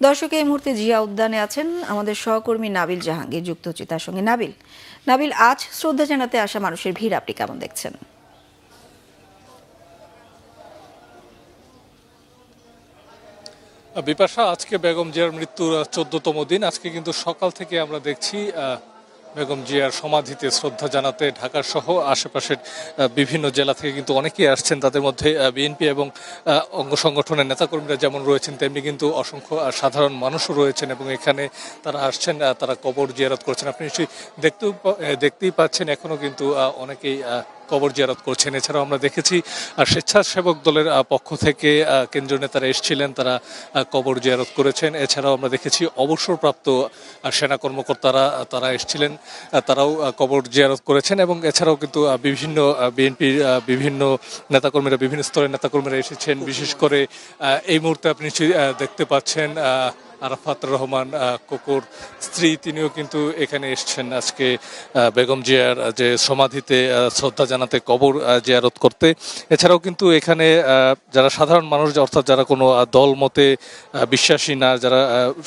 দর্শক এই মুহূর্তে জিয়া উদ্যানে আছেন আমাদের সহকর্মী নাবিল জাহাঙ্গীর, যুক্ত হচ্ছে তার সঙ্গে। নাবিল, আজ শ্রদ্ধা জানাতে আসা মানুষের ভিড় আপনি কেমন দেখছেন? বিপাশা, আজকে বেগম জিয়ার মৃত্যুর 14তম দিন। আজকে কিন্তু সকাল থেকে আমরা দেখছি বেগম জিয়ার সমাধিতে শ্রদ্ধা জানাতে ঢাকার সহ আশেপাশের বিভিন্ন জেলা থেকে কিন্তু অনেকেই আসছেন। তাদের মধ্যে বিএনপি এবং অঙ্গ সংগঠনের নেতাকর্মীরা যেমন রয়েছেন, তেমনি কিন্তু অসংখ্য সাধারণ মানুষও রয়েছেন এবং এখানে তারা আসছেন, তারা কবর জিয়ারত করছেন। আপনি নিশ্চয়ই দেখতেই পাচ্ছেন এখনো কিন্তু অনেকেই কবর জিয়ারত করছেন। এছাড়াও আমরা দেখেছি স্বেচ্ছাসেবক দলের পক্ষ থেকে কেন্দ্রীয় নেতারা এসেছিলেন, তারা কবর জিয়ারত করেছেন। এছাড়াও আমরা দেখেছি অবসরপ্রাপ্ত সেনা কর্মকর্তারা তারা এসেছিলেন, তারাও কবর জিয়ারত করেছেন। এবং এছাড়াও কিন্তু বিভিন্ন বিএনপির বিভিন্ন নেতাকর্মীরা, বিভিন্ন স্তরের নেতাকর্মীরা এসেছেন। বিশেষ করে এই মুহূর্তে আপনি নিশ্চয়ই দেখতে পাচ্ছেন আরাফাত রহমান কোকোর স্ত্রী, তিনিও কিন্তু এখানে এসছেন আজকে বেগম জিয়ার যে সমাধিতে শ্রদ্ধা জানাতে, কবর জিয়ারত করতে। এছাড়াও কিন্তু এখানে যারা সাধারণ মানুষ, অর্থাৎ যারা কোনো দল মতে বিশ্বাসী না, যারা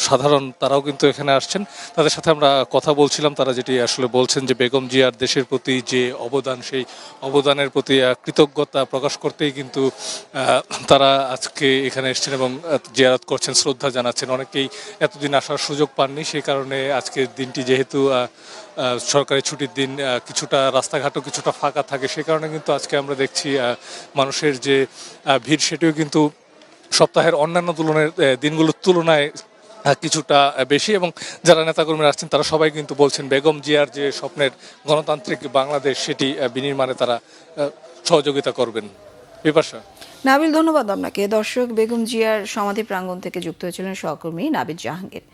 সাধারণ, তারাও কিন্তু এখানে আসছেন। তাদের সাথে আমরা কথা বলছিলাম। তারা যেটি আসলে বলছেন যে বেগম জিয়ার দেশের প্রতি যে অবদান, সেই অবদানের প্রতি কৃতজ্ঞতা প্রকাশ করতেই কিন্তু তারা আজকে এখানে এসছেন এবং জিয়ারত করছেন, শ্রদ্ধা জানাচ্ছেন। অনেকেই এতদিন আসার সুযোগ পাননি, সেই কারণে আজকের দিনটি যেহেতু সরকারি ছুটির দিন, কিছুটা রাস্তাঘাটও কিছুটা ফাঁকা থাকে, সে কারণে কিন্তু আজকে আমরা দেখছি মানুষের যে ভিড়, সেটিও কিন্তু সপ্তাহের অন্যান্য দিনগুলোর তুলনায় কিছুটা বেশি। এবং যারা নেতাকর্মীরা আসছেন তারা সবাই কিন্তু বলছেন বেগম জিয়ার যে স্বপ্নের গণতান্ত্রিক বাংলাদেশ, সেটি বিনির্মাণে তারা সহযোগিতা করবেন। বিপাশা। নাবিল, ধন্যবাদ আপনাকে। দর্শক, বেগম জিয়ার সমাধি প্রাঙ্গণ থেকে যুক্ত হয়েছিলেন সহকর্মী নাবিল জাহাঙ্গীর।